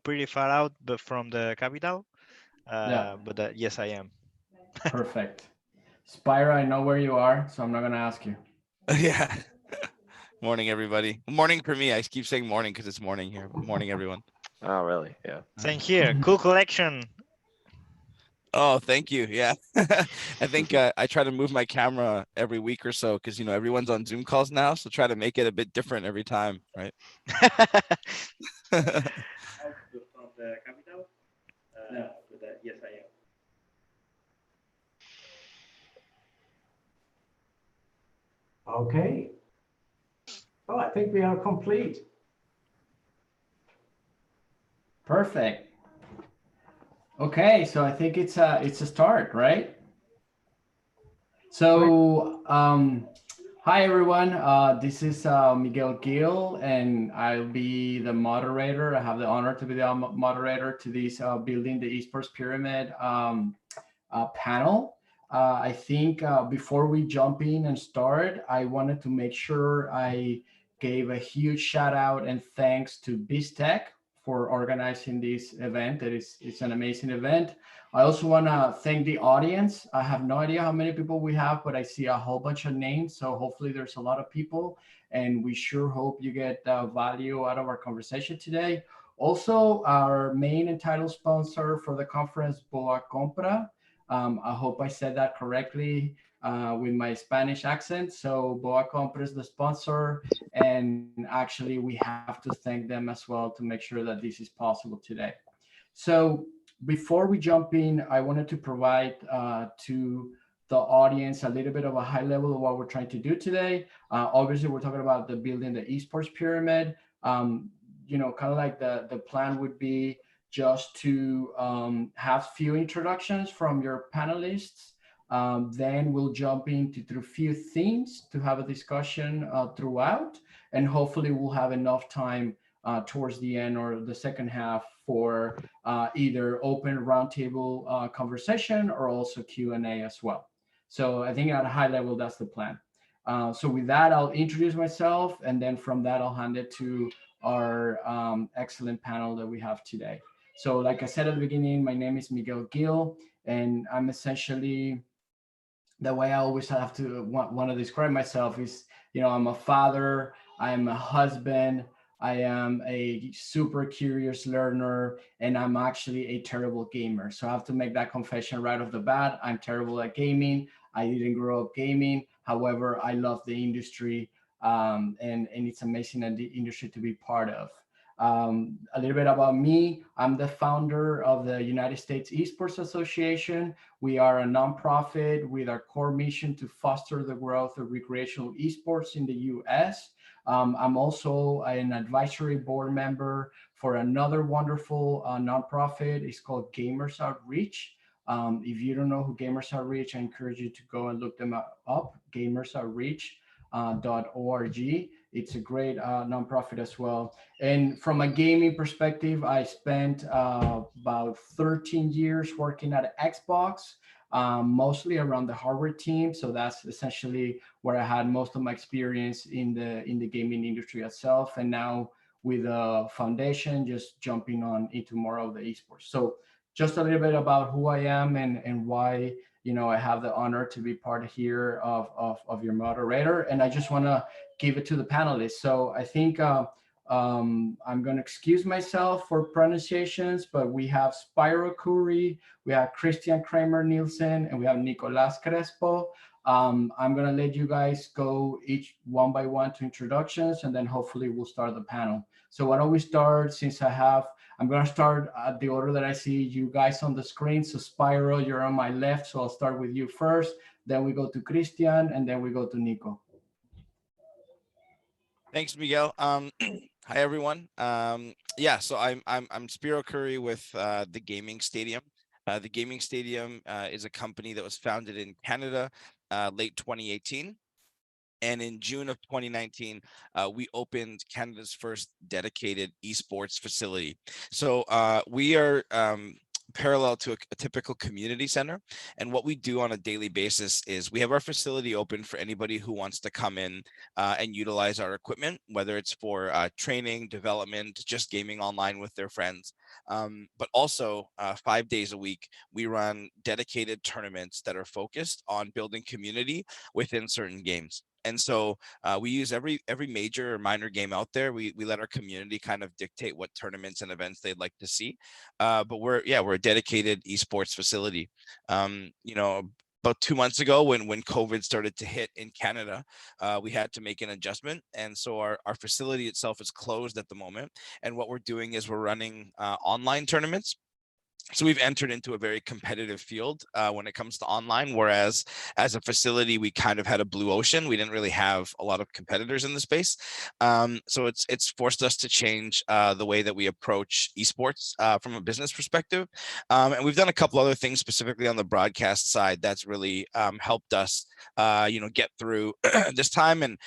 pretty far out, but from the capital. Yeah, But yes, I am. perfect. Spyro, I know where you are, so I'm not gonna ask you. Yeah. Morning, everybody. Morning for me. I keep saying morning because it's morning here. Morning, everyone. Oh, really? Yeah. Same here. Cool collection. Oh, thank you. Yeah. I think I try to move my camera every week or so because, everyone's on Zoom calls now. So try to make it a bit different every time, right? From the capital. Yeah. But yes, I am. Okay. Well, I think we are complete. Perfect. Okay, so I think it's a start, right? Correct. So, hi everyone. This is Miguel Gil, and I'll be the moderator. I have the honor to be the moderator to this building the esports pyramid panel. I think before we jump in and start, I wanted to make sure I gave a huge shout out and thanks to BizzTalk for organizing this event. It's an amazing event. I also want to thank the audience. I have no idea how many people we have, but I see a whole bunch of names. So hopefully there's a lot of people, and we sure hope you get value out of our conversation today. Also, our main and title sponsor for the conference, Boa Compra. I hope I said that correctly with my Spanish accent. So Boa Compra is the sponsor, and actually we have to thank them as well to make sure that this is possible today. So before we jump in, I wanted to provide to the audience a little bit of a high level of what we're trying to do today. Obviously, we're talking about the building the esports pyramid. Kind of like the plan would be just to have few introductions from your panelists. Then we'll jump into through few themes to have a discussion throughout, and hopefully we'll have enough time towards the end or the second half for either open roundtable conversation or also Q&A as well. So I think at a high level, that's the plan. So with that, I'll introduce myself, and then from that, I'll hand it to our excellent panel that we have today. So like I said at the beginning, my name is Miguel Gil, and I'm essentially the way I always have to want to describe myself is, I'm a father, I'm a husband, I am a super curious learner, and I'm actually a terrible gamer. So I have to make that confession right off the bat. I'm terrible at gaming. I didn't grow up gaming. However, I love the industry, and it's amazing at the industry to be part of. A little bit about me. I'm the founder of the United States Esports Association. We are a nonprofit with our core mission to foster the growth of recreational esports in the US. I'm also an advisory board member for another wonderful nonprofit. It's called Gamers Outreach. If you don't know who Gamers Outreach, I encourage you to go and look them up, gamersoutreach.org. It's a great nonprofit as well. And from a gaming perspective, I spent about 13 years working at Xbox, mostly around the hardware team. So that's essentially where I had most of my experience in the gaming industry itself. And now with a foundation, just jumping on into more of the esports. So just a little bit about who I am and why I have the honor to be part here of your moderator. And I just want to give it to the panelists. So I think I'm going to excuse myself for pronunciations, but we have Spyro Curry, we have Christian Kramer Nielsen, and we have Nicolas Crespo. I'm going to let you guys go each one by one to introductions, and then hopefully we'll start the panel. So why don't we start, since I'm going to start at the order that I see you guys on the screen. So Spyro, you're on my left, so I'll start with you first. Then we go to Christian, and then we go to Nico. Thanks, Miguel. Hi, everyone. Yeah, so I'm Spiro Curry with the Gaming Stadium. The Gaming Stadium is a company that was founded in Canada late 2018. And in June of 2019, we opened Canada's first dedicated esports facility. So we are parallel to a typical community center. And what we do on a daily basis is we have our facility open for anybody who wants to come in and utilize our equipment, whether it's for training, development, just gaming online with their friends. But also 5 days a week, we run dedicated tournaments that are focused on building community within certain games. And so we use every major or minor game out there. We let our community kind of dictate what tournaments and events they'd like to see. But we're a dedicated esports facility. You know, about 2 months ago when COVID started to hit in Canada, we had to make an adjustment. And so our facility itself is closed at the moment. And what we're doing is we're running online tournaments. So we've entered into a very competitive field when it comes to online, whereas as a facility, we kind of had a blue ocean. We didn't really have a lot of competitors in the space. So it's forced us to change the way that we approach esports from a business perspective. And we've done a couple other things specifically on the broadcast side that's really helped us, get through this time and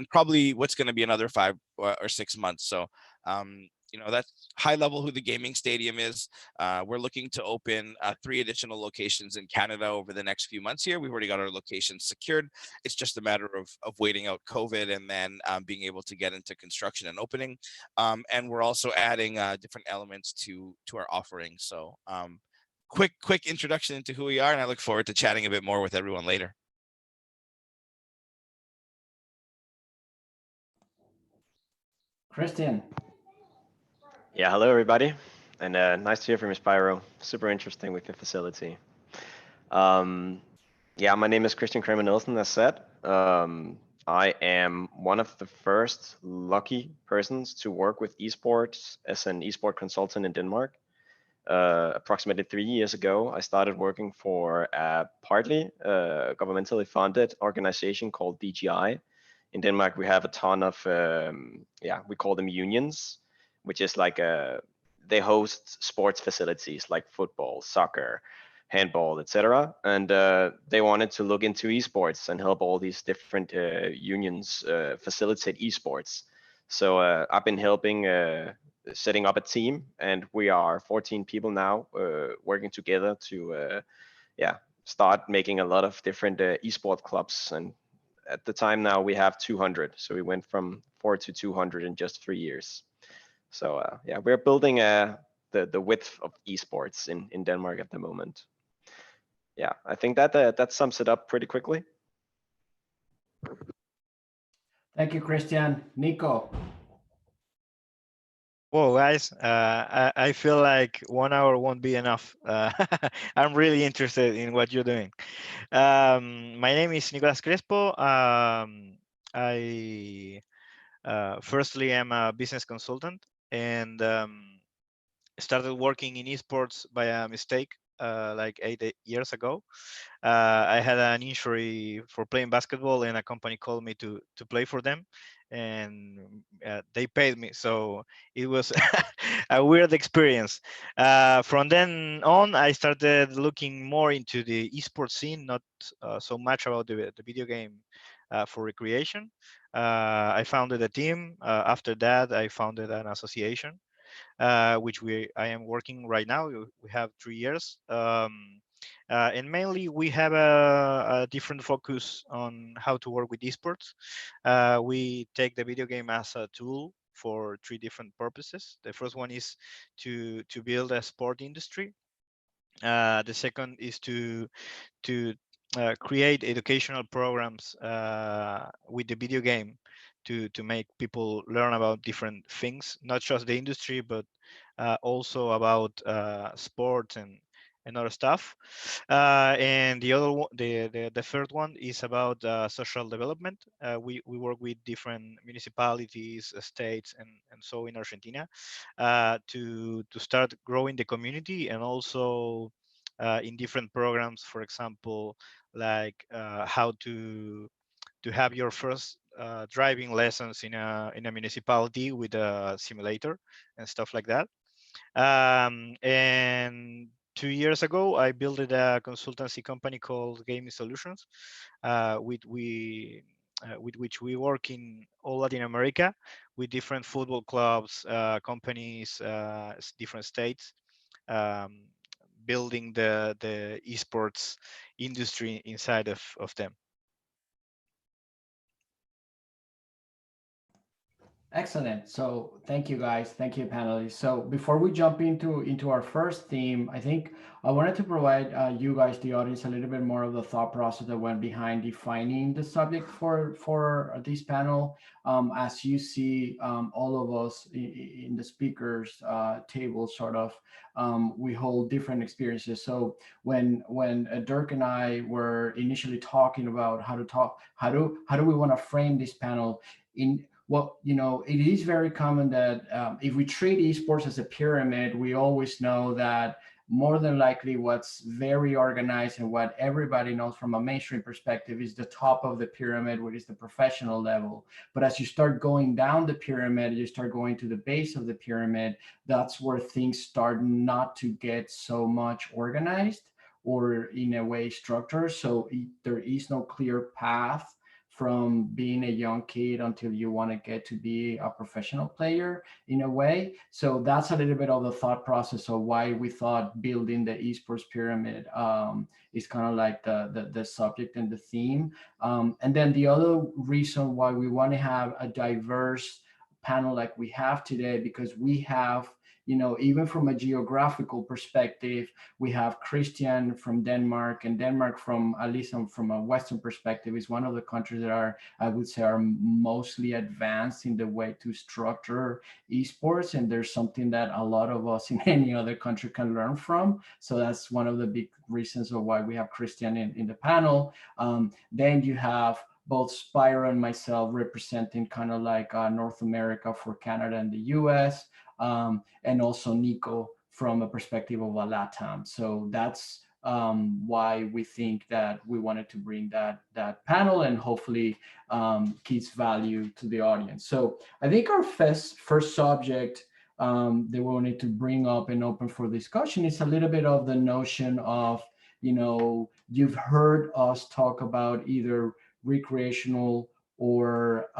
probably what's going to be another 5 or 6 months. So, that's high level who the gaming stadium is. We're looking to open 3 additional locations in Canada over the next few months here. We've already got our locations secured. It's just a matter of waiting out COVID and then being able to get into construction and opening. And we're also adding different elements to our offering. So quick introduction into who we are, and I look forward to chatting a bit more with everyone later. Christian. Yeah, hello everybody, and nice to hear from you, Spyro. Super interesting with your facility. Yeah, my name is Christian Kramer Nielsen, as said. I am one of the first lucky persons to work with esports as an esport consultant in Denmark. Approximately 3 years ago, I started working for a partly governmentally funded organization called DGI. In Denmark, we have a ton of, we call them unions, which is like they host sports facilities like football, soccer, handball, etc. And they wanted to look into esports and help all these different unions facilitate esports. So I've been helping setting up a team, and we are 14 people now working together to start making a lot of different esport clubs. And at the time now we have 200, so we went from 4 to 200 in just 3 years. So we're building the width of esports in Denmark at the moment. Yeah, I think that sums it up pretty quickly. Thank you, Christian. Nico. Whoa, guys, I feel like 1 hour won't be enough. I'm really interested in what you're doing. My name is Nicolas Crespo. I firstly am a business consultant and started working in esports by a mistake like 8 years ago. I had an injury for playing basketball, and a company called me to play for them, and they paid me. So it was a weird experience. From then on, I started looking more into the esports scene, not so much about the video game for recreation. I founded a team. After that, I founded an association, which I am working right now. We have 3 years. And mainly we have a different focus on how to work with esports. We take the video game as a tool for 3 different purposes. The first one is to build a sport industry. The second is to create educational programs with the video game to make people learn about different things, not just the industry, but also about sports and other stuff. And the other one, the third one is about social development. We work with different municipalities, states, and so in Argentina to start growing the community, and also in different programs, for example, like how to have your first driving lessons in a municipality with a simulator and stuff like that. And 2 years ago, I built a consultancy company called Gaming Solutions, with which we work in all Latin America with different football clubs, companies, different states. Um, building the esports industry inside of them. Excellent. So thank you guys. Thank you, panelists. So before we jump into our first theme, I think I wanted to provide you guys, the audience, a little bit more of the thought process that went behind defining the subject for this panel. As you see, all of us in the speakers table, sort of, we hold different experiences. So when Dirk and I were initially talking about how do we want to frame this panel in. Well, it is very common that if we treat esports as a pyramid, we always know that more than likely what's very organized and what everybody knows from a mainstream perspective is the top of the pyramid, which is the professional level. But as you start going down the pyramid, you start going to the base of the pyramid, that's where things start not to get so much organized or in a way structured. So there is no clear path from being a young kid until you want to get to be a professional player in a way. So that's a little bit of the thought process of why we thought building the esports pyramid is kind of like the subject and the theme. And then the other reason why we want to have a diverse panel like we have today, because we have, even from a geographical perspective, we have Christian from Denmark, and Denmark, from at least from a Western perspective, is one of the countries that are, I would say, are mostly advanced in the way to structure esports. And there's something that a lot of us in any other country can learn from. So that's one of the big reasons of why we have Christian in the panel. Then you have both Spyro and myself representing kind of like North America for Canada and the US. And also Nico from a perspective of a LATAM. So that's why we think that we wanted to bring that panel and hopefully gives value to the audience. So I think our first subject that we wanted to bring up and open for discussion is a little bit of the notion of, you've heard us talk about either recreational or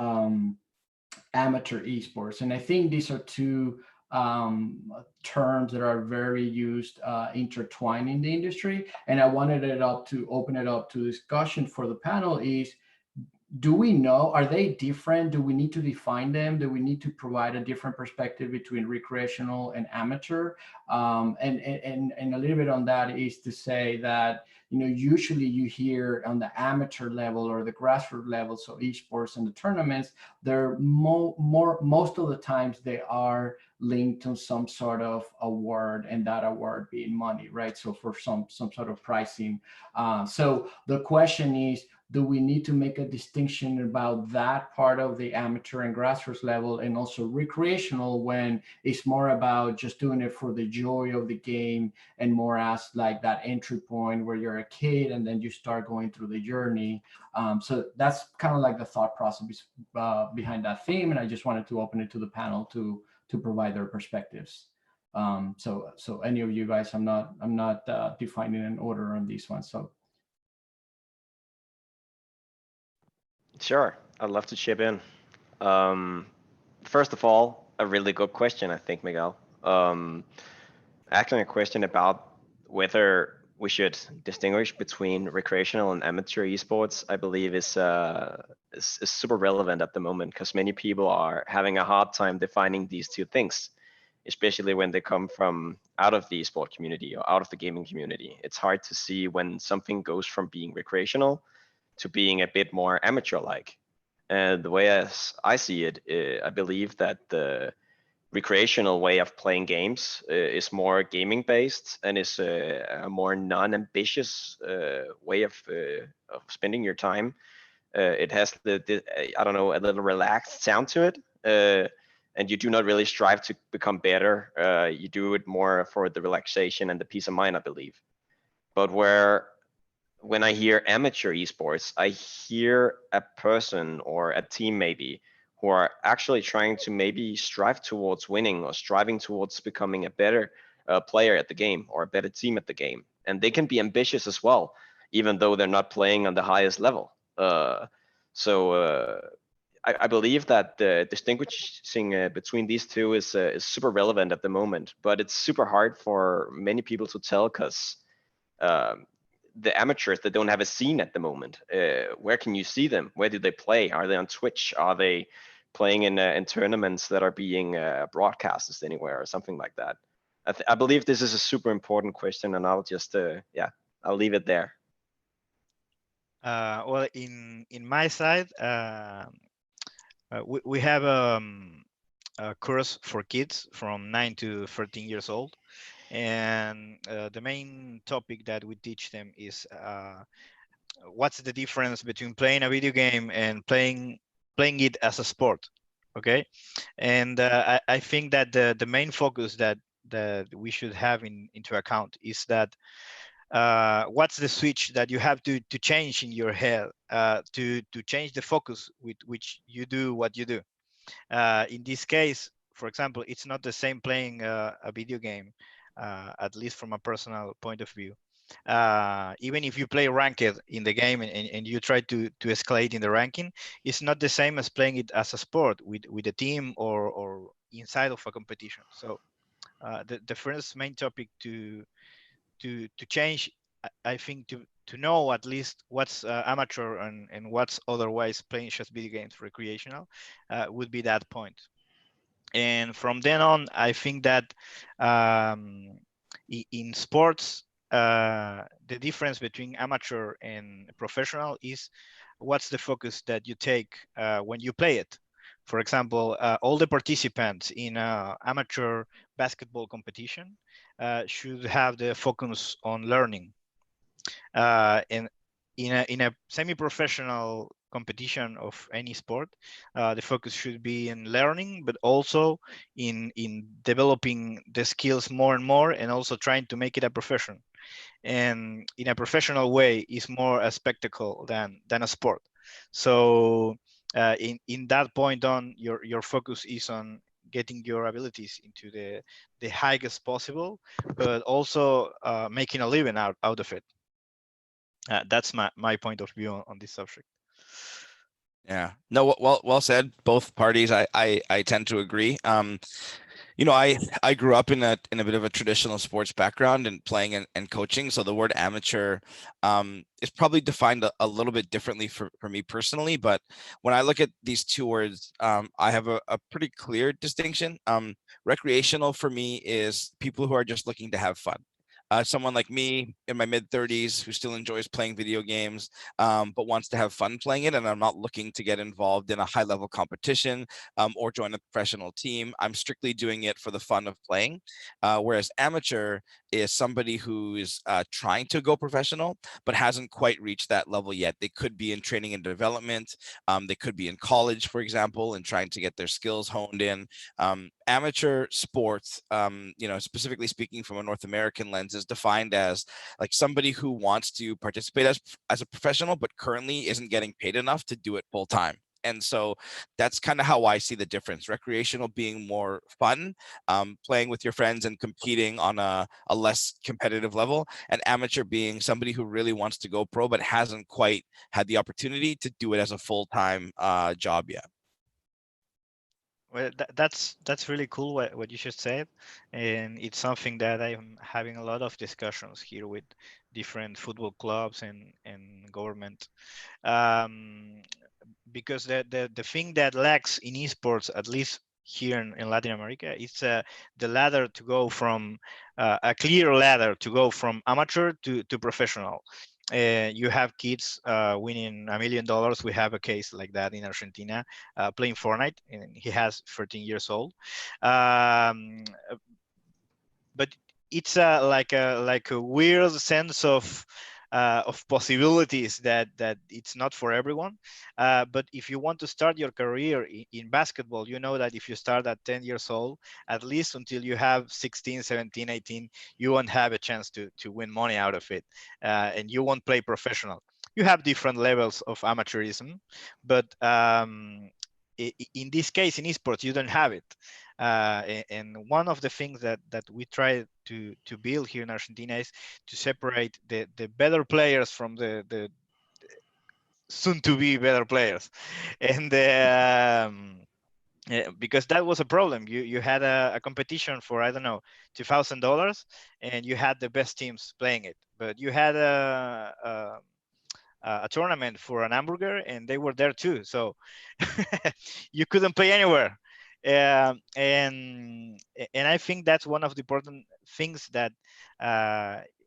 amateur esports. And I think these are two terms that are very used intertwined in the industry. And I wanted to open it up to discussion for the panel is, do we know, are they different? Do we need to define them? Do we need to provide a different perspective between recreational and amateur? And a little bit on that is to say that, usually you hear on the amateur level or the grassroots level, so esports and the tournaments, they're most of the times they are linked to some sort of award, and that award being money, right? So for some sort of pricing. So the question is, do we need to make a distinction about that part of the amateur and grassroots level, and also recreational, when it's more about just doing it for the joy of the game and more as like that entry point where you're a kid and then you start going through the journey? So that's kind of like the thought process behind that theme, and I just wanted to open it to the panel to provide their perspectives. So any of you guys, I'm not defining an order on these ones. So. Sure, I'd love to chip in. First of all, a really good question, I think, Miguel. Actually, a question about whether we should distinguish between recreational and amateur esports, I believe is super relevant at the moment, because many people are having a hard time defining these two things, especially when they come from out of the esport community or out of the gaming community. It's hard to see when something goes from being recreational to being a bit more amateur-like. And the way as I see it, I believe that the recreational way of playing games is more gaming-based and is a more non-ambitious way of spending your time. It has I don't know, a little relaxed sound to it, and you do not really strive to become better. You do it more for the relaxation and the peace of mind, I believe. But when I hear amateur esports, I hear a person or a team maybe who are actually trying to maybe strive towards winning or striving towards becoming a better player at the game or a better team at the game. And they can be ambitious as well, even though they're not playing on the highest level. So I believe that the distinguishing between these two is super relevant at the moment, but it's super hard for many people to tell because the amateurs that don't have a scene at the moment, where can you see them? Where do they play? Are they on Twitch? Are they playing in tournaments that are being broadcasted anywhere or something like that? I believe this is a super important question, and I'll just yeah, I'll leave it there. Well, in my side, we have a course for kids from 9 to 13 years old, and the main topic that we teach them is what's the difference between playing a video game and playing it as a sport. Okay, and I think that the main focus that we should have into account is that what's the switch that you have to change in your head to change the focus with which you do what you do. In this case, for example, it's not the same playing a video game, at least from a personal point of view. Even if you play ranked in the game and you try to escalate in the ranking, it's not the same as playing it as a sport with a team or inside of a competition. So the first main topic to change, I think to know at least what's amateur and what's otherwise playing just video games recreational would be that point. And from then on, I think that in sports, the difference between amateur and professional is what's the focus that you take when you play it. For example, all the participants in amateur basketball competition should have the focus on learning. And in a semi-professional competition of any sport, the focus should be in learning, but also in developing the skills more and more, and also trying to make it a profession. And in a professional way, is more a spectacle than a sport. So in that point on, your focus is on getting your abilities into the highest possible, but also making a living out of it. That's my point of view on this subject. Yeah, no, well said. Both parties, I tend to agree. You know, I grew up in a bit of a traditional sports background and playing and coaching. So the word amateur is probably defined a little bit differently for me personally. But when I look at these two words, I have a pretty clear distinction. Recreational for me is people who are just looking to have fun. Someone like me in my mid-30s who still enjoys playing video games, but wants to have fun playing it, and I'm not looking to get involved in a high-level competition or join a professional team. I'm strictly doing it for the fun of playing. Whereas amateur is somebody who is trying to go professional, but hasn't quite reached that level yet. They could be in training and development. They could be in college, for example, and trying to get their skills honed in. Amateur sports, you know, specifically speaking from a North American lens, is defined as like somebody who wants to participate as a professional, but currently isn't getting paid enough to do it full time. And so that's kind of how I see the difference. Recreational being more fun, playing with your friends and competing on a less competitive level, and amateur being somebody who really wants to go pro, but hasn't quite had the opportunity to do it as a full-time job yet. Well, that's really cool what you just said, and it's something that I'm having a lot of discussions here with different football clubs and government. Um, because the thing that lacks in esports, at least here in Latin America, is the ladder to go from a clear ladder to go from amateur to professional. You have kids winning $1 million. We have a case like that in Argentina, playing Fortnite, and he has 13 years old. But it's like a weird sense of possibilities that it's not for everyone. But if you want to start your career in basketball, you know that if you start at 10 years old, at least until you have 16, 17, 18, you won't have a chance to win money out of it, and you won't play professional. You have different levels of amateurism, but in this case, in esports, you don't have it. And one of the things that we try to build here in Argentina is to separate the better players from the soon to be better players. And because that was a problem. You had a competition for, I don't know, $2,000, and you had the best teams playing it, but you had a tournament for an hamburger, and they were there too, so you couldn't play anywhere. And I think that's one of the important things that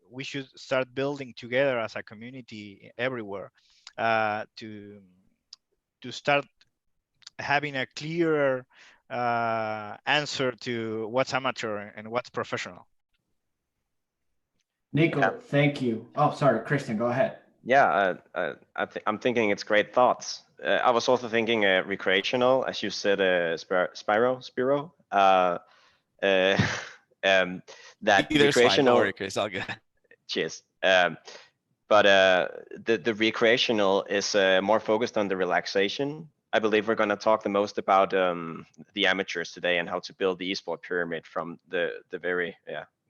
we should start building together as a community everywhere, to start having a clearer answer to what's amateur and what's professional. Nico, Yeah. thank you. Oh, sorry, Christian, go ahead. Yeah, I'm thinking it's great thoughts. I was also thinking recreational, as you said, Spiro. That Either's fine. Don't recreational. worry, Chris. All good. Cheers. But the recreational is more focused on the relaxation. I believe we're going to talk the most about the amateurs today and how to build the esport pyramid from the very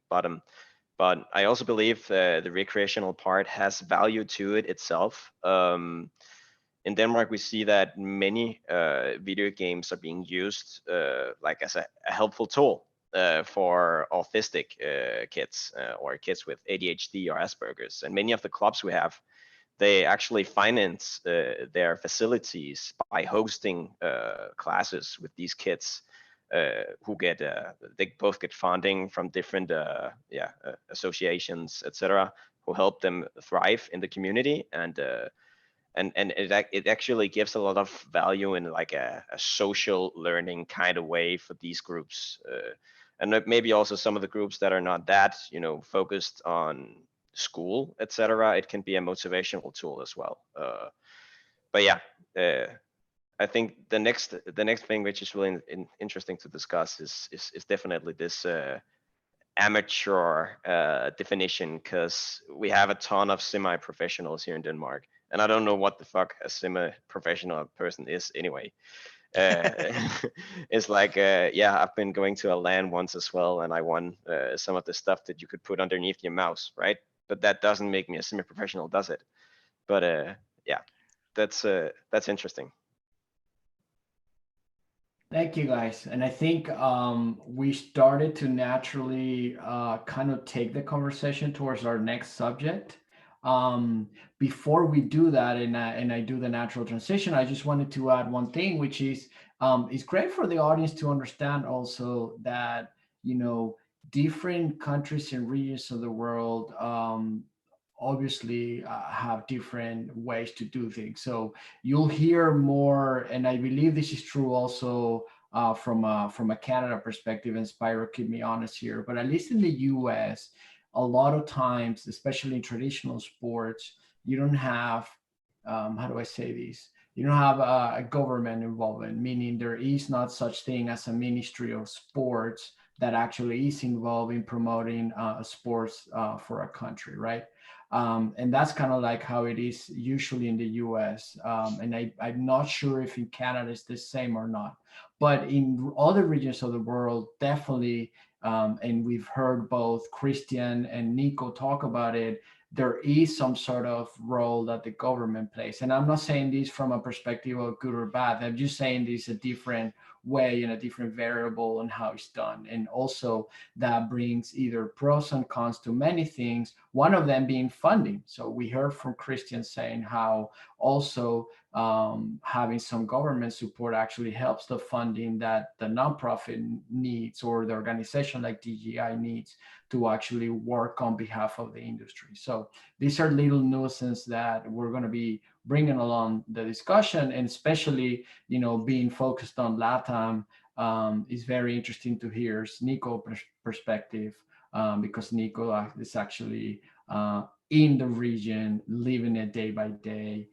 bottom. But I also believe the recreational part has value to it itself. In Denmark, we see that many video games are being used like as a helpful tool for autistic kids or kids with ADHD or Asperger's. And many of the clubs we have, they actually finance their facilities by hosting classes with these kids who get they both get funding from different associations, etc., who help them thrive in the community. And it actually gives a lot of value in like a social learning kind of way for these groups, and maybe also some of the groups that are not that focused on school, etc. It can be a motivational tool as well. But yeah, I think the next thing which is really interesting to discuss is definitely this amateur definition, because we have a ton of semi-professionals here in Denmark, and I don't know what the fuck a semi-professional person is anyway. It's like I've been going to a LAN once as well, and I won some of the stuff that you could put underneath your mouse, right? But that doesn't make me a semi-professional, does it? But yeah, that's interesting. Thank you, guys. And I think we started to naturally kind of take the conversation towards our next subject. Before we do that, and I do the natural transition, I just wanted to add one thing, which is it's great for the audience to understand also that, different countries and regions of the world obviously have different ways to do things. So you'll hear more, and I believe this is true also from a Canada perspective, and Spyro, keep me honest here, but at least in the US, a lot of times, especially in traditional sports, you don't have, how do I say this? You don't have a government involvement, meaning there is not such thing as a Ministry of Sports that actually is involved in promoting sports for a country, right? And that's kind of like how it is usually in the US. And I'm not sure if in Canada it's the same or not. But in other regions of the world, definitely, and we've heard both Christian and Nico talk about it, there is some sort of role that the government plays. And I'm not saying this from a perspective of good or bad. I'm just saying this a different way and a different variable on how it's done. And also that brings either pros and cons to many things, one of them being funding. So we heard from Christian saying how also having some government support actually helps the funding that the nonprofit needs, or the organization like DGI needs, to actually work on behalf of the industry. So these are little nuances that we're going to be bringing along the discussion, and especially, being focused on LATAM is very interesting to hear Nico's perspective, because Nico is actually in the region, living it day by day.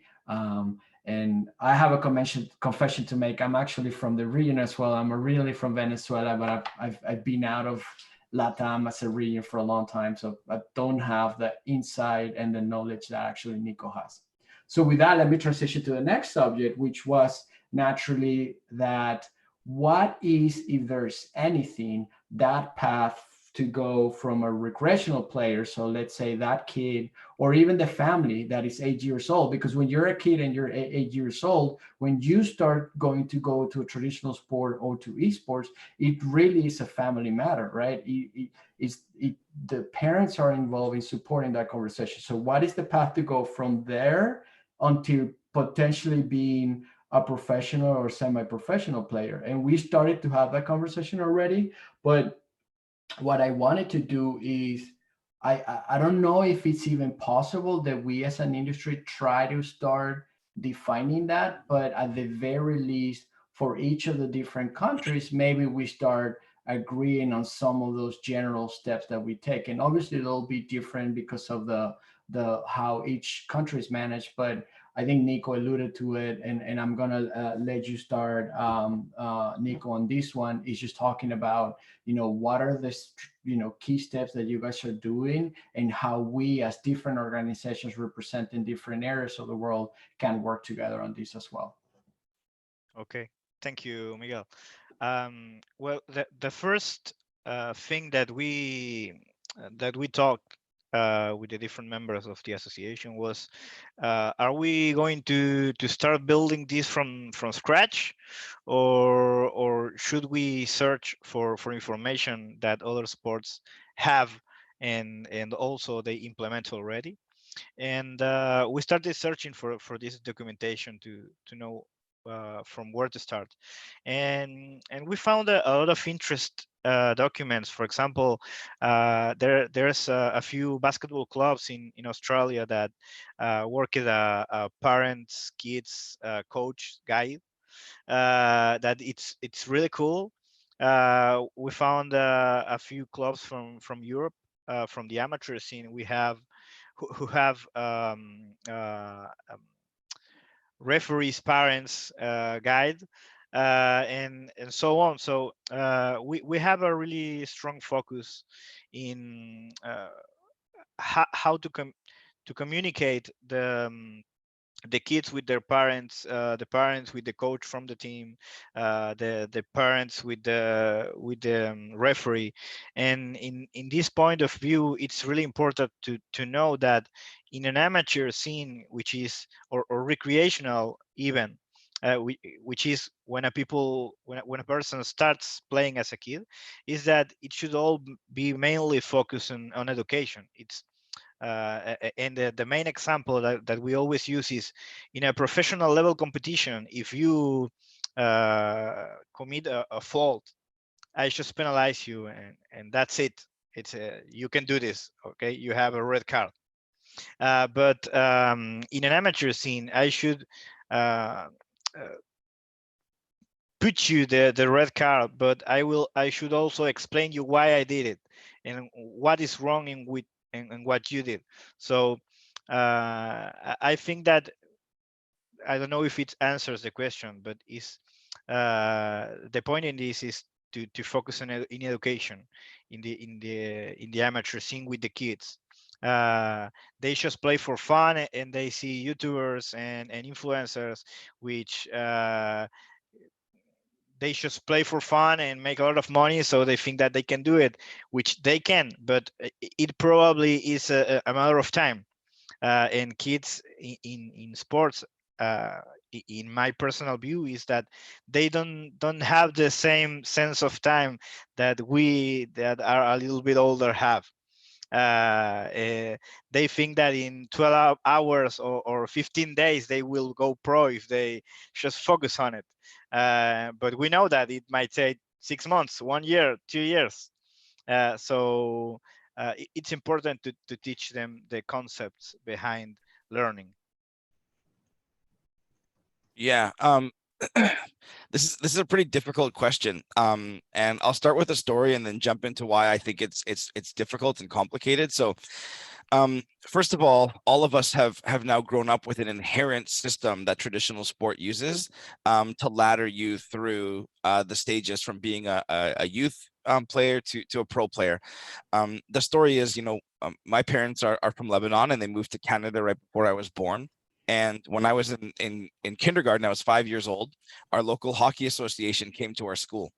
And I have a confession to make. I'm actually from the region as well. I'm originally from Venezuela, but I've been out of LATAM as a region for a long time. So I don't have the insight and the knowledge that actually Nico has. So with that, let me transition to the next subject, which was naturally that what is, if there's anything, that path to go from a recreational player, so let's say that kid, or even the family that is 8 years old, because when you're a kid and you're 8 years old, when you start going to go to a traditional sport or to esports, it really is a family matter, right? The parents are involved in supporting that conversation. So what is the path to go from there until potentially being a professional or semi-professional player? And we started to have that conversation already, but what I wanted to do is, I don't know if it's even possible that we as an industry try to start defining that, but at the very least, for each of the different countries, maybe we start agreeing on some of those general steps that we take. And obviously they'll be different because of the how each country is managed, but I think Nico alluded to it, and I'm gonna let you start, Nico, on this one. Is just talking about, what are the key steps that you guys are doing, and how we as different organizations representing different areas of the world can work together on this as well. Okay, thank you, Miguel. Well, the first thing that we talked with the different members of the association was, are we going to start building this from scratch, or should we search for information that other sports have and also they implement already? And we started searching for this documentation to know from where to start, and we found a lot of interest documents. For example, there's a few basketball clubs in Australia that work as a parents kids coach guide, that it's really cool. We found a few clubs from Europe, from the amateur scene. We have who have referees, parents guide, and so on. So we have a really strong focus in how to communicate the kids with their parents, the parents with the coach from the team, the parents with the referee. And in this point of view, it's really important to know that in an amateur scene, which is or recreational even, which is when when a person starts playing as a kid, is that it should all be mainly focused on education. It's and the main example that we always use is in a professional level competition. If you commit a fault, I just penalize you, and that's it. It's you can do this, okay? You have a red card. But in an amateur scene, I should uh, put you the red card, but I should also explain you why I did it and what is wrong in what you did. So I think that, I don't know if it answers the question, but is the point in this is to focus on in education in the amateur scene with the kids. They just play for fun, and they see YouTubers and influencers, which they just play for fun and make a lot of money, so they think that they can do it, which they can, but it probably is a matter of time. And kids in sports, uh, in my personal view, is that they don't have the same sense of time that we that are a little bit older have. They think that in 12 hours or 15 days they will go pro if they just focus on it. But we know that it might take 6 months, 1 year, 2 years. So it's important to teach them the concepts behind learning. Yeah. This is a pretty difficult question. And I'll start with a story and then jump into why I think it's difficult and complicated. So first of all of us have now grown up with an inherent system that traditional sport uses to ladder you through the stages from being a youth player to a pro player. The story is, my parents are from Lebanon, and they moved to Canada right before I was born. And when I was in kindergarten, I was 5 years old. Our local hockey association came to our school,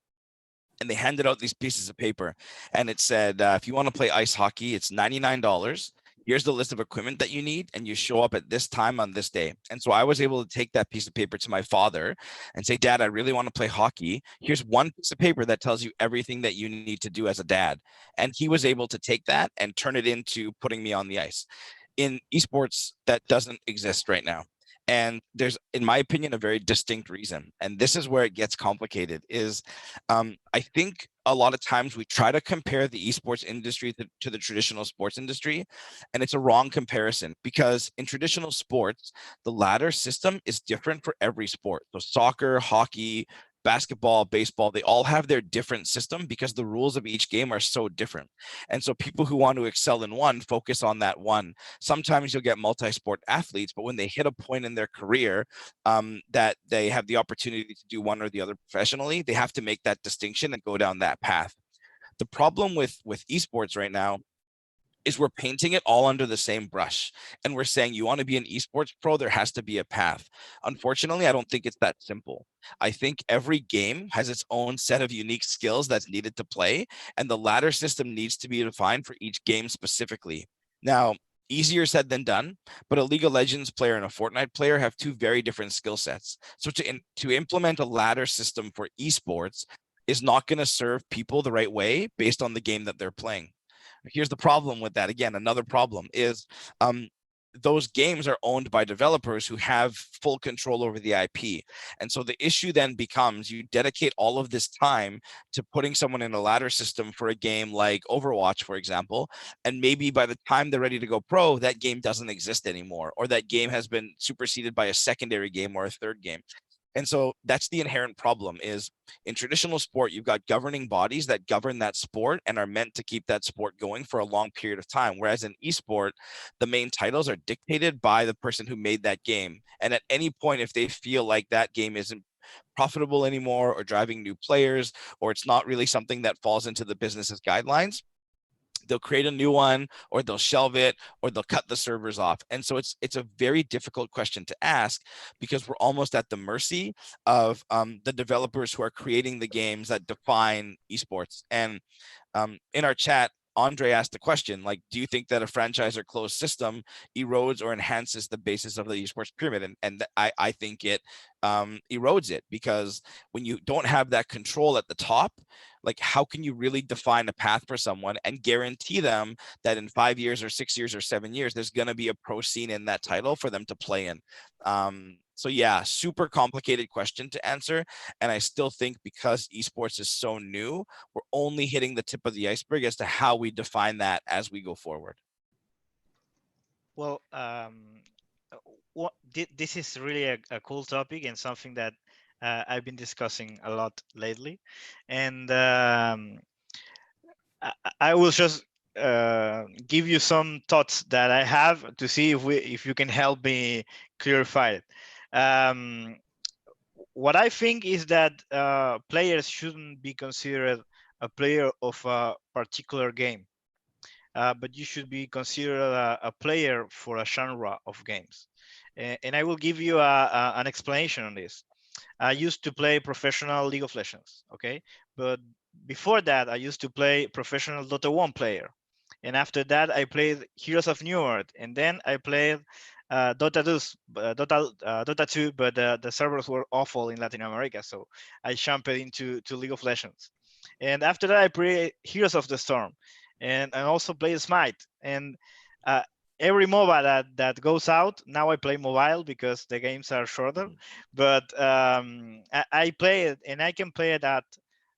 and they handed out these pieces of paper, and it said, if you want to play ice hockey, it's $99. Here's the list of equipment that you need, and you show up at this time on this day. And so I was able to take that piece of paper to my father and say, Dad, I really want to play hockey. Here's one piece of paper that tells you everything that you need to do as a dad. And he was able to take that and turn it into putting me on the ice. In esports, that doesn't exist right now. And there's, in my opinion, a very distinct reason. And this is where it gets complicated is I think a lot of times we try to compare the esports industry to the traditional sports industry, and it's a wrong comparison, because in traditional sports, the ladder system is different for every sport. So soccer, hockey, basketball, baseball, they all have their different system because the rules of each game are so different. And so people who want to excel in one focus on that one. Sometimes you'll get multi-sport athletes, but when they hit a point in their career that they have the opportunity to do one or the other professionally, they have to make that distinction and go down that path. The problem with esports right now is we're painting it all under the same brush, and we're saying you want to be an esports pro, there has to be a path. Unfortunately, I don't think it's that simple. I think every game has its own set of unique skills that's needed to play, and the ladder system needs to be defined for each game specifically. Now, easier said than done, but a League of Legends player and a Fortnite player have two very different skill sets. So to implement a ladder system for esports is not going to serve people the right way based on the game that they're playing. Here's the problem with that. Again, another problem is those games are owned by developers who have full control over the IP. And so the issue then becomes you dedicate all of this time to putting someone in a ladder system for a game like Overwatch, for example, and maybe by the time they're ready to go pro, that game doesn't exist anymore, or that game has been superseded by a secondary game or a third game. And so that's the inherent problem is in traditional sport, you've got governing bodies that govern that sport and are meant to keep that sport going for a long period of time. Whereas in esport, the main titles are dictated by the person who made that game. And at any point, if they feel like that game isn't profitable anymore or driving new players, or it's not really something that falls into the business's guidelines, they'll create a new one, or they'll shelve it, or they'll cut the servers off. And so it's a very difficult question to ask, because we're almost at the mercy of the developers who are creating the games that define esports. And in our chat, Andre asked the question, like, do you think that a franchise or closed system erodes or enhances the basis of the esports pyramid? And I think it erodes it, because when you don't have that control at the top, like, how can you really define a path for someone and guarantee them that in 5 years or 6 years or 7 years, there's going to be a pro scene in that title for them to play in? So yeah, super complicated question to answer. And I still think because esports is so new, we're only hitting the tip of the iceberg as to how we define that as we go forward. Well, this is really a cool topic and something that I've been discussing a lot lately. And I will just give you some thoughts that I have to see if you can help me clarify it. What I think is that players shouldn't be considered a player of a particular game, but you should be considered a player for a genre of games. And I will give you an explanation on this. I used to play professional League of Legends, okay? But before that, I used to play professional Dota 1 player. And after that, I played Heroes of New Earth. And then I played Dota 2, but the servers were awful in Latin America. So I jumped into League of Legends. And after that, I played Heroes of the Storm. And I also played Smite. And every MOBA that goes out, now I play mobile because the games are shorter. But I play it, and I can play it at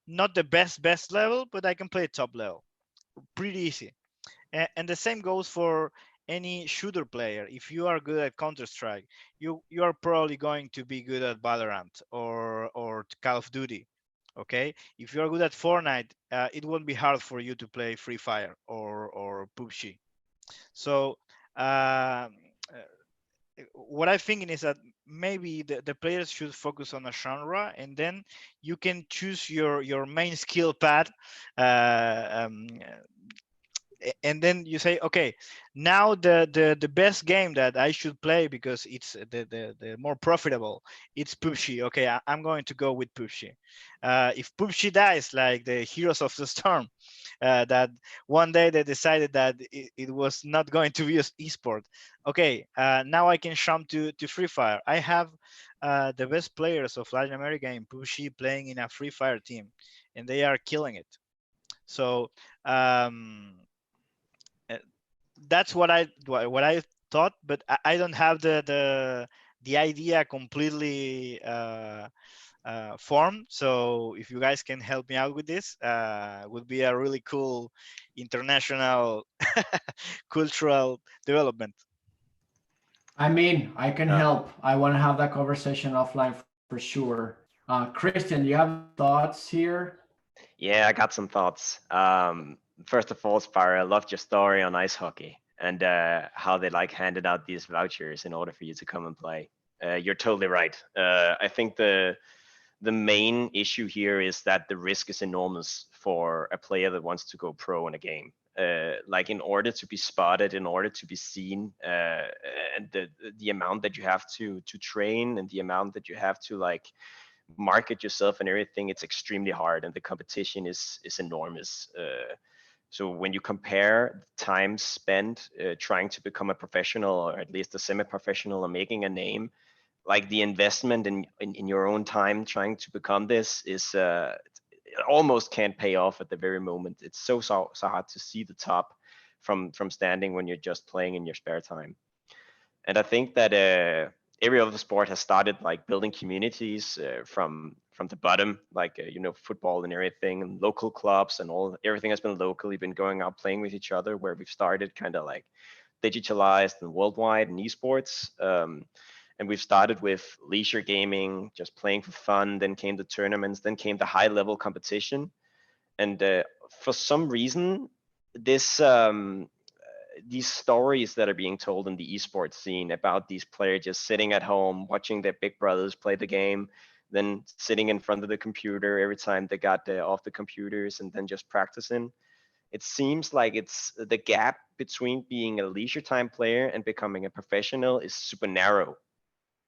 not the best level, but I can play it top level. Pretty easy. And the same goes for any shooter player. If you are good at Counter-Strike, you are probably going to be good at Valorant or Call of Duty. Okay, if you are good at Fortnite, it won't be hard for you to play Free Fire or PUBG. So what I'm thinking is that maybe the players should focus on a genre, and then you can choose your main skill path and then you say, okay, now the best game that I should play because it's the more profitable, it's PUBG. Okay, I'm going to go with PUBG. If PUBG dies, like the Heroes of the Storm, that one day they decided that it was not going to be an esport. Okay, now I can jump to Free Fire. I have the best players of Latin America in PUBG playing in a Free Fire team, and they are killing it. So uh, that's what I thought, but I don't have the idea completely formed. So if you guys can help me out with this, would be a really cool international cultural development. I mean, I can Uh, help. I want to have that conversation offline for sure. Christian, you have any thoughts here? Yeah, I got some thoughts. First of all, Spire, I loved your story on ice hockey and how they like handed out these vouchers in order for you to come and play. You're totally right. I think the main issue here is that the risk is enormous for a player that wants to go pro in a game. Like in order to be spotted, in order to be seen, and the amount that you have to train and the amount that you have to like market yourself and everything, it's extremely hard, and the competition is enormous. So when you compare time spent trying to become a professional or at least a semi-professional and making a name, like the investment in your own time trying to become this is it almost can't pay off at the very moment. It's so hard to see the top from standing when you're just playing in your spare time. And I think that every other sport has started like building communities from the bottom, like football and everything, and local clubs and everything has been locally been going out playing with each other, where we've started kind of like digitalized and worldwide in esports. And we've started with leisure gaming, just playing for fun. Then came the tournaments. Then came the high level competition. And for some reason, this these stories that are being told in the esports scene about these players just sitting at home watching their big brothers play the game, then sitting in front of the computer every time they got off the computers and then just practicing. It seems like it's the gap between being a leisure time player and becoming a professional is super narrow.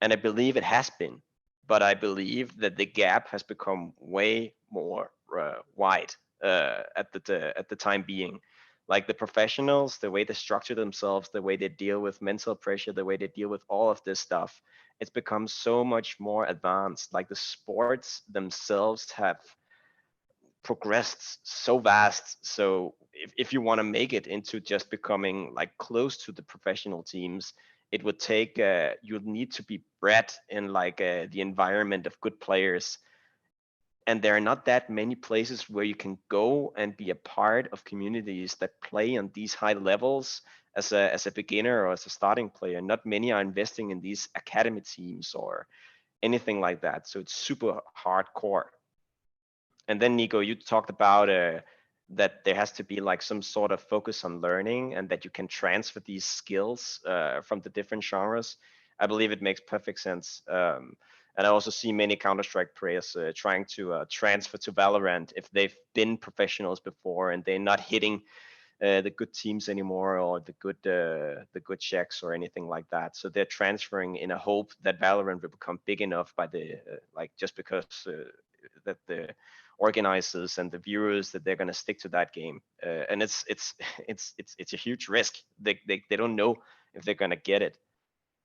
And I believe it has been, but I believe that the gap has become way more wide at the time being. Like the professionals, the way they structure themselves, the way they deal with mental pressure, the way they deal with all of this stuff, it's become so much more advanced. Like the sports themselves have progressed so vast. So if you want to make it into just becoming like close to the professional teams, it would take you'd need to be bred in like the environment of good players, and there are not that many places where you can go and be a part of communities that play on these high levels as a beginner or as a starting player. Not many are investing in these academy teams or anything like that, so it's super hardcore. And then Nico, you talked about that there has to be like some sort of focus on learning and that you can transfer these skills from the different genres. I believe it makes perfect sense. And I also see many Counter-Strike players trying to transfer to Valorant if they've been professionals before and they're not hitting the good teams anymore or the good checks or anything like that. So they're transferring in a hope that Valorant will become big enough by the like just because that the organizers and the viewers that they're going to stick to that game. And it's a huge risk. They don't know if they're going to get it.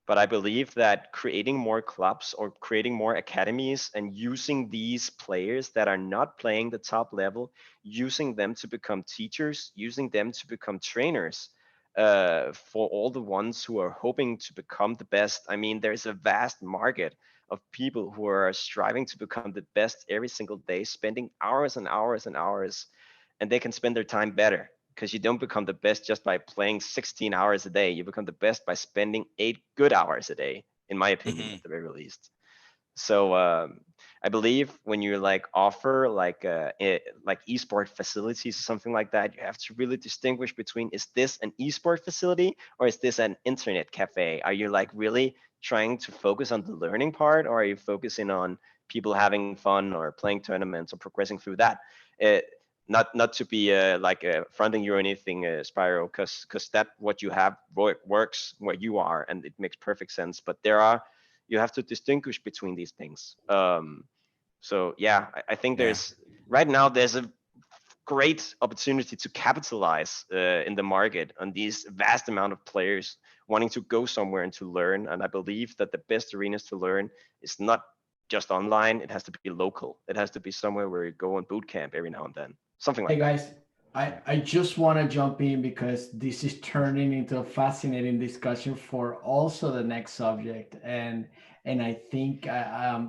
But I believe that creating more clubs or creating more academies and using these players that are not playing the top level, using them to become teachers, using them to become trainers for all the ones who are hoping to become the best. I mean, there's a vast market of people who are striving to become the best every single day, spending hours and hours and hours, and they can spend their time better because you don't become the best just by playing 16 hours a day. You become the best by spending 8 good hours a day, in my opinion, Mhm. at the very least. So I believe when you like offer like esport facilities or something like that, you have to really distinguish between, is this an esport facility or is this an internet cafe? Are you like really trying to focus on the learning part, or are you focusing on people having fun or playing tournaments or progressing through that? Uh, not to be like fronting you or anything, Spyro, because that what you have works where you are, and it makes perfect sense. But you have to distinguish between these things. So yeah, I think Yeah. right now there's a great opportunity to capitalize in the market on these vast amount of players wanting to go somewhere and to learn. And I believe that the best arenas to learn is not just online. It has to be local. It has to be somewhere where you go on boot camp every now and then, something Hey like that. guys, I just want to jump in because this is turning into a fascinating discussion for also the next subject, and I think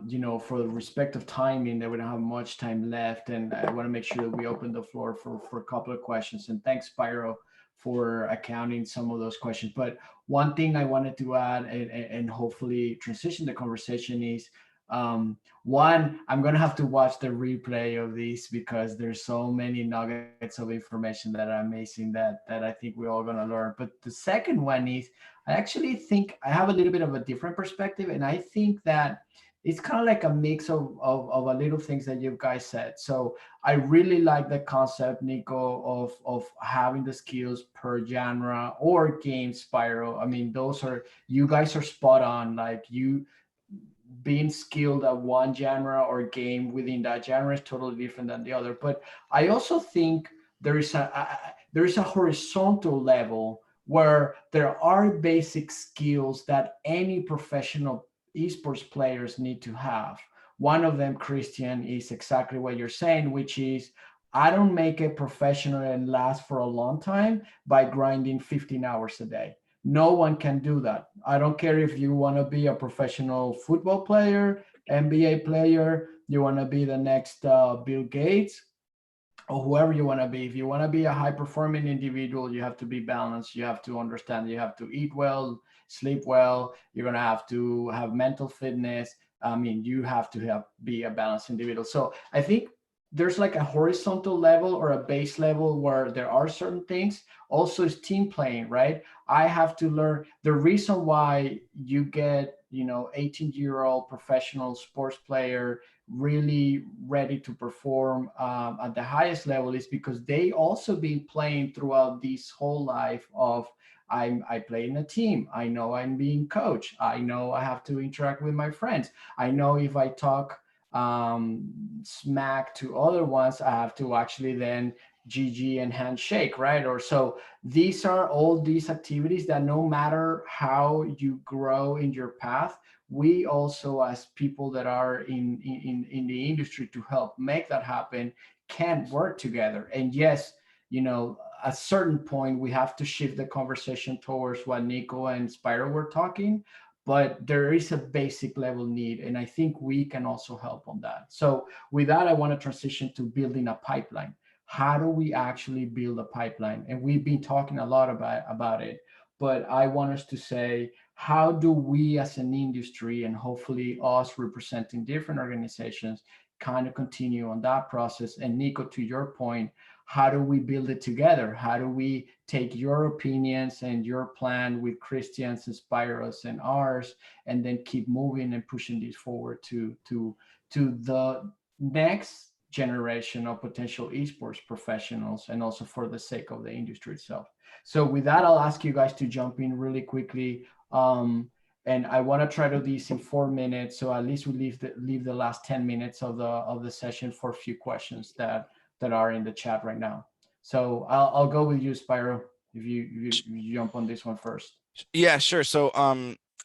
you know, for the respect of timing, that we don't have much time left, and I want to make sure that we open the floor for a couple of questions. And thanks, Spyro, for accounting some of those questions. But one thing I wanted to add, and hopefully transition the conversation is. One, I'm gonna have to watch the replay of this because there's so many nuggets of information that are amazing that I think we're all gonna learn. But the second one is I actually think I have a little bit of a different perspective, and I think that it's kind of like a mix of a little things that you guys said. So I really like the concept, Nico, of having the skills per genre or game, Spiral. I mean, those are, you guys are spot on. Like, you being skilled at one genre or game within that genre is totally different than the other. But I also think there is a horizontal level where there are basic skills that any professional esports players need to have. One of them, Christian, is exactly what you're saying, which is I don't make it professional and last for a long time by grinding 15 hours a day. No one can do that. I don't care if you want to be a professional football player, NBA player, you want to be the next Bill Gates, or whoever you want to be. If you want to be a high performing individual, you have to be balanced. You have to understand, you have to eat well, sleep well. You're going to have mental fitness. I mean, you have to be a balanced individual. So I think there's like a horizontal level or a base level where there are certain things. Also is team playing, right? I have to learn the reason why you get, 18-year-old professional sports player really ready to perform at the highest level is because they also been playing throughout this whole life of I play in a team. I know I'm being coached. I know I have to interact with my friends. I know if I talk smack to other ones, I have to actually then GG and handshake, right? Or so these are all these activities that no matter how you grow in your path, we also as people that are in the industry to help make that happen can work together. And yes, at a certain point we have to shift the conversation towards what Nico and Spyro were talking, but there is a basic level need, and I think we can also help on that. So with that, I want to transition to building a pipeline. How do we actually build a pipeline? And we've been talking a lot about it, but I want us to say, how do we as an industry, and hopefully us representing different organizations, kind of continue on that process? And Nico, to your point, how do we build it together? How do we take your opinions and your plan with Christian's and Spyros and ours, and then keep moving and pushing this forward to the next generation of potential esports professionals, and also for the sake of the industry itself? So with that, I'll ask you guys to jump in really quickly. And I want to try to do this in 4 minutes, so at least we leave the last 10 minutes of the session for a few questions that are in the chat right now. So I'll go with you, Spyro, if you jump on this one first. Yeah, sure. So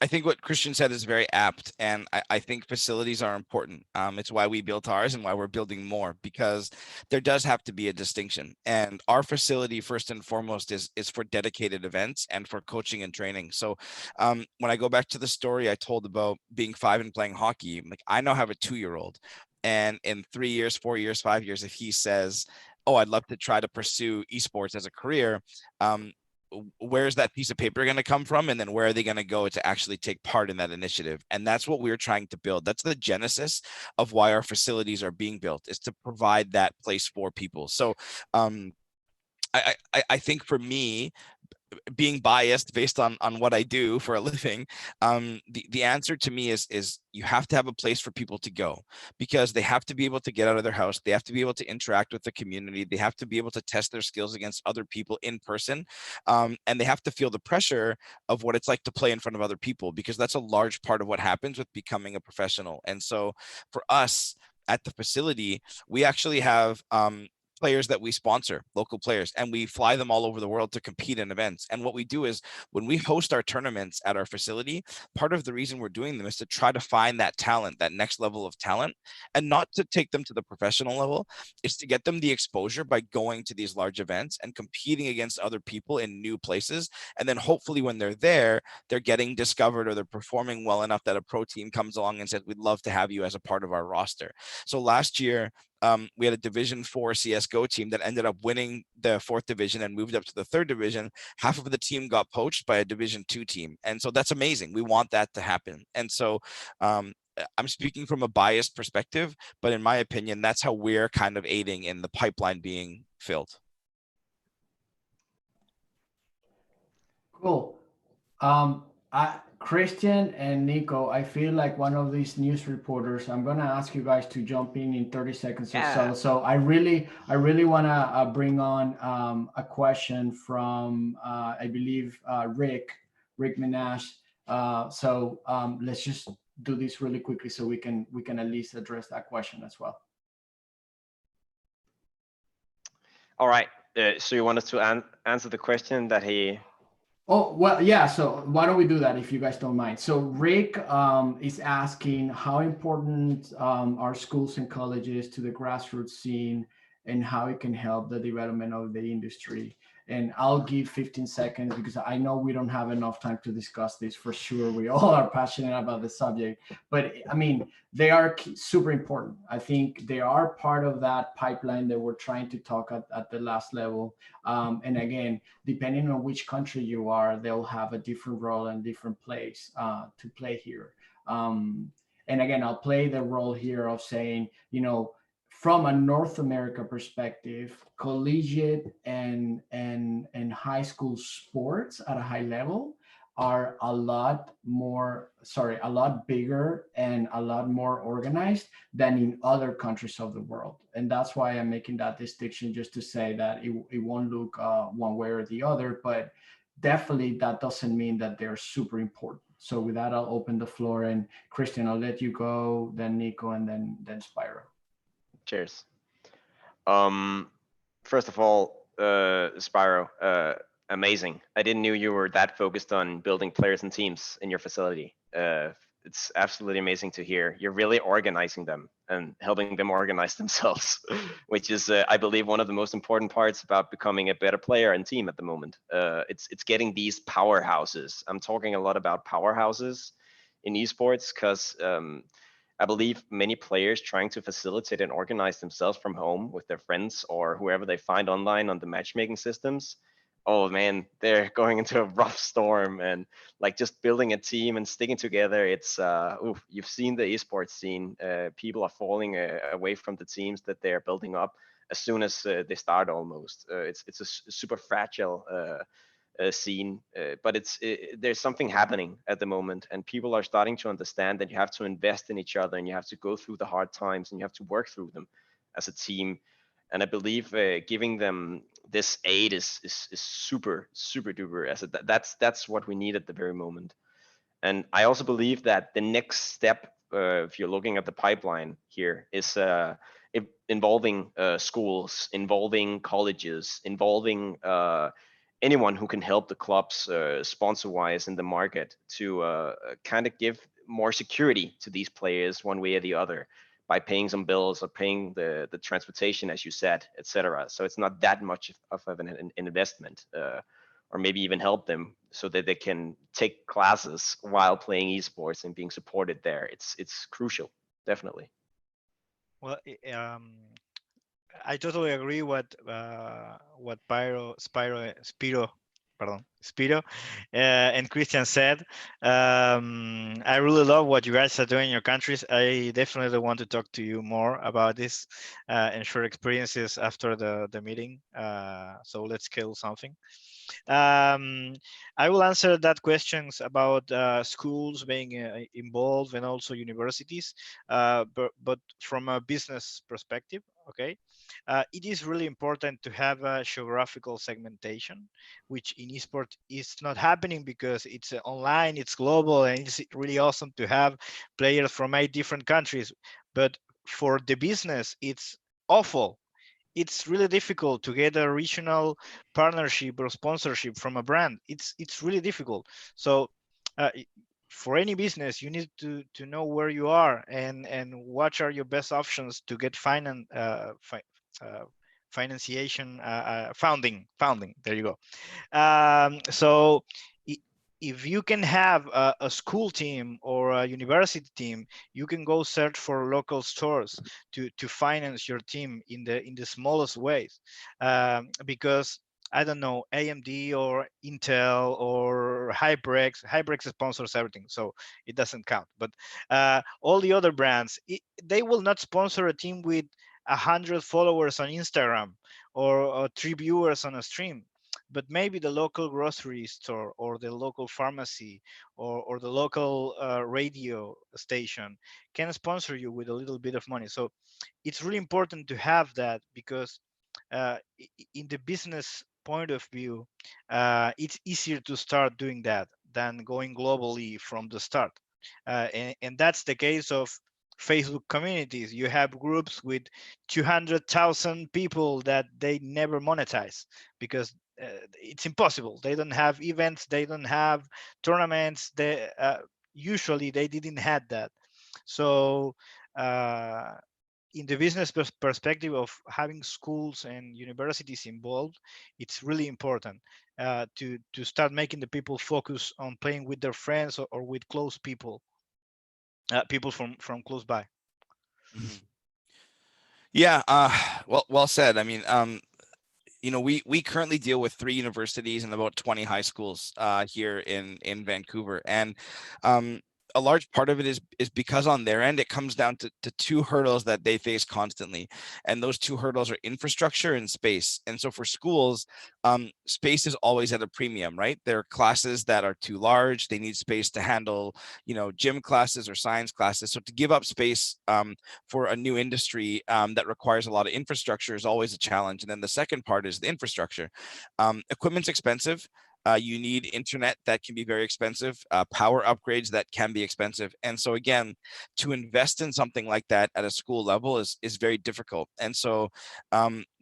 I think what Christian said is very apt, and I think facilities are important. It's why we built ours and why we're building more, because there does have to be a distinction. And our facility, first and foremost, is for dedicated events and for coaching and training. So when I go back to the story I told about being 5 and playing hockey, like, I now have a 2-year-old, and in 3 years, 4 years, 5 years, if he says, "Oh, I'd love to try to pursue esports as a career," where's that piece of paper going to come from, and then where are they going to go to actually take part in that initiative? And that's what we're trying to build. That's the genesis of why our facilities are being built, is to provide that place for people. So I think for me, being biased based on what I do for a living, the answer to me is you have to have a place for people to go, because they have to be able to get out of their house. They have to be able to interact with the community. They have to be able to test their skills against other people in person. And they have to feel the pressure of what it's like to play in front of other people, because that's a large part of what happens with becoming a professional. And so for us at the facility, we actually have players that we sponsor, local players, and we fly them all over the world to compete in events. And what we do is when we host our tournaments at our facility, part of the reason we're doing them is to try to find that talent, that next level of talent, and not to take them to the professional level. It's to get them the exposure by going to these large events and competing against other people in new places. And then hopefully when they're there, they're getting discovered, or they're performing well enough that a pro team comes along and says, we'd love to have you as a part of our roster. So last year, we had a Division 4 CSGO team that ended up winning the 4th division and moved up to the 3rd division. Half of the team got poached by a Division 2 team. And so that's amazing. We want that to happen. And so I'm speaking from a biased perspective, but in my opinion, that's how we're kind of aiding in the pipeline being filled. Cool. Christian and Nico, I feel like one of these news reporters. I'm gonna ask you guys to jump in 30 seconds or so. So I really wanna bring on a question from I believe Rick Minash. So let's just do this really quickly so we can at least address that question as well. All right. So you want us to answer the question that he. Oh, well, yeah. So why don't we do that if you guys don't mind? So Rick is asking how important are schools and colleges to the grassroots scene and how it can help the development of the industry. And I'll give 15 seconds because I know we don't have enough time to discuss this for sure. We all are passionate about the subject, but I mean, they are super important. I think they are part of that pipeline that we're trying to talk at the last level. And again, depending on which country you are, they'll have a different role and different place to play here. And again, I'll play the role here of saying, you know, from a North America perspective, collegiate and high school sports at a high level are a lot bigger and a lot more organized than in other countries of the world. And that's why I'm making that distinction, just to say that it won't look one way or the other, but definitely that doesn't mean that they're super important. So with that, I'll open the floor, and Christian, I'll let you go, then Nico, and then Spyro. Cheers. First of all, Spyro, amazing. I didn't know you were that focused on building players and teams in your facility. It's absolutely amazing to hear. You're really organizing them and helping them organize themselves, which is, I believe, one of the most important parts about becoming a better player and team at the moment. It's getting these powerhouses. I'm talking a lot about powerhouses in esports because I believe many players trying to facilitate and organize themselves from home with their friends or whoever they find online on the matchmaking systems. Oh man, they're going into a rough storm, and like just building a team and sticking together. It's you've seen the esports scene. People are falling away from the teams that they're building up as soon as they start. Almost, it's a super fragile scene, but there's something happening at the moment, and people are starting to understand that you have to invest in each other and you have to go through the hard times and you have to work through them as a team. And I believe giving them this aid is super duper. As that's what we need at the very moment. And I also believe that the next step, if you're looking at the pipeline here, is involving schools, involving colleges, involving anyone who can help the clubs sponsor-wise in the market to kind of give more security to these players one way or the other by paying some bills or paying the transportation, as you said, etc. So it's not that much of an investment, or maybe even help them so that they can take classes while playing esports and being supported there. It's crucial, definitely. Well, I totally agree what Spiro and Christian said. I really love what you guys are doing in your countries. I definitely want to talk to you more about this and share experiences after the meeting. So let's scale something. I will answer that questions about schools being involved and also universities, but from a business perspective, okay. It is really important to have a geographical segmentation, which in esport is not happening because it's online, it's global, and it's really awesome to have players from 8 different countries. But for the business, it's awful. It's really difficult to get a regional partnership or sponsorship from a brand. It's really difficult. So uh, for any business, you need to know where you are and what are your best options to get uh, financiation, founding. There you go. So if you can have a school team or a university team, you can go search for local stores to finance your team in the smallest ways, because I don't know, AMD or Intel or HyperX sponsors everything, so it doesn't count. But all the other brands, they will not sponsor a team with 100 followers on Instagram or 3 viewers on a stream, but maybe the local grocery store or the local pharmacy or the local radio station can sponsor you with a little bit of money. So it's really important to have that, because in the business point of view, it's easier to start doing that than going globally from the start. And that's the case of Facebook communities. You have groups with 200,000 people that they never monetize because it's impossible. They don't have events, they don't have tournaments. They usually they didn't have that. So uh, in the business perspective of having schools and universities involved, it's really important to start making the people focus on playing with their friends or with close people, people from close by. Mhm. Yeah, well said. I mean, we currently deal with 3 universities and about 20 high schools here in Vancouver, and a large part of it is because on their end it comes down to 2 hurdles that they face constantly, and those 2 hurdles are infrastructure and space. And so for schools, space is always at a premium, right? There are classes that are too large; they need space to handle, gym classes or science classes. So to give up space for a new industry that requires a lot of infrastructure is always a challenge. And then the second part is the infrastructure. Equipment's expensive. You need internet that can be very expensive, power upgrades that can be expensive. And so again, to invest in something like that at a school level is very difficult. And so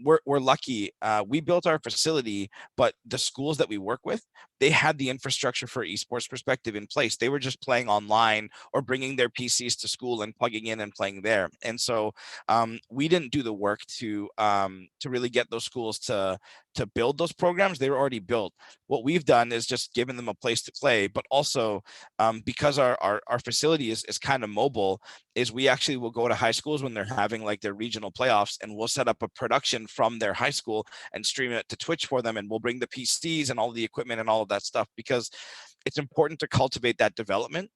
we're lucky. We built our facility, but the schools that we work with, they had the infrastructure for esports perspective in place. They were just playing online or bringing their PCs to school and plugging in and playing there. And so we didn't do the work to really get those schools to build those programs. They were already built. What we've done is just given them a place to play, but also because our facility is kind of mobile, is we actually will go to high schools when they're having like their regional playoffs, and we'll set up a production from their high school and stream it to Twitch for them, and we'll bring the PCs and all the equipment and all of that stuff, because it's important to cultivate that development.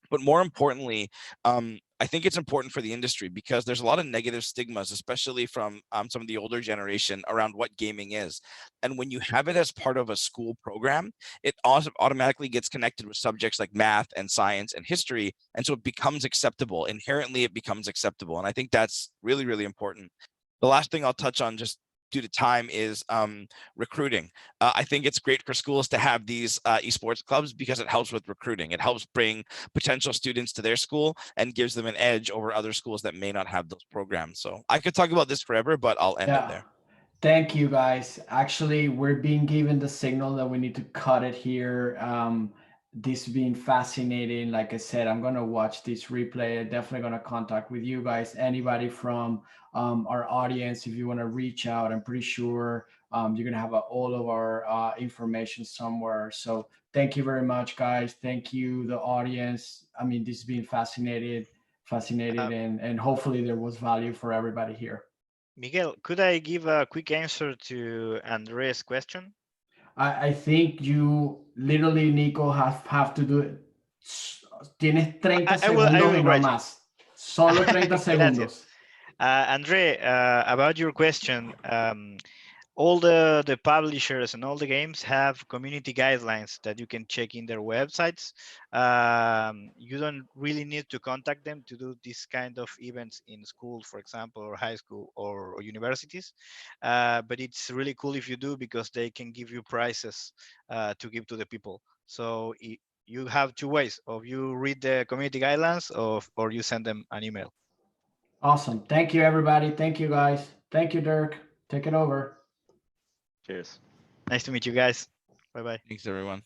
But more importantly, I think it's important for the industry because there's a lot of negative stigmas, especially from some of the older generation, around what gaming is. And when you have it as part of a school program, it also automatically gets connected with subjects like math and science and history. And so it becomes acceptable. Inherently, it becomes acceptable. And I think that's really, really important. The last thing I'll touch on, just due to time, is recruiting. I think it's great for schools to have these esports clubs because it helps with recruiting. It helps bring potential students to their school and gives them an edge over other schools that may not have those programs. So I could talk about this forever, but I'll end it Yeah. there. Thank you, guys. Actually, we're being given the signal that we need to cut it here. This being fascinating. Like I said, I'm gonna watch this replay. I'm definitely gonna contact with you guys. Anybody from our audience, if you want to reach out, I'm pretty sure you're gonna have all of our information somewhere. So thank you very much, guys. Thank you, the audience. I mean, this has been fascinated, Uh, and hopefully there was value for everybody here. Miguel, could I give a quick answer to Andres' question? I think you literally, Nico, have to do it. Tienes 30 I will segundos y no write you. más. Solo 30 Gracias. segundos. Andre, about your question, all the publishers and all the games have community guidelines that you can check in their websites. You don't really need to contact them to do this kind of events in school, for example, or high school or universities. But it's really cool if you do, because they can give you prizes to give to the people. So you have two ways: of you read the community guidelines, or you send them an email. Awesome. Thank you, everybody. Thank you, guys. Thank you, Dirk. Take it over. Cheers. Nice to meet you guys. Bye bye. Thanks, everyone.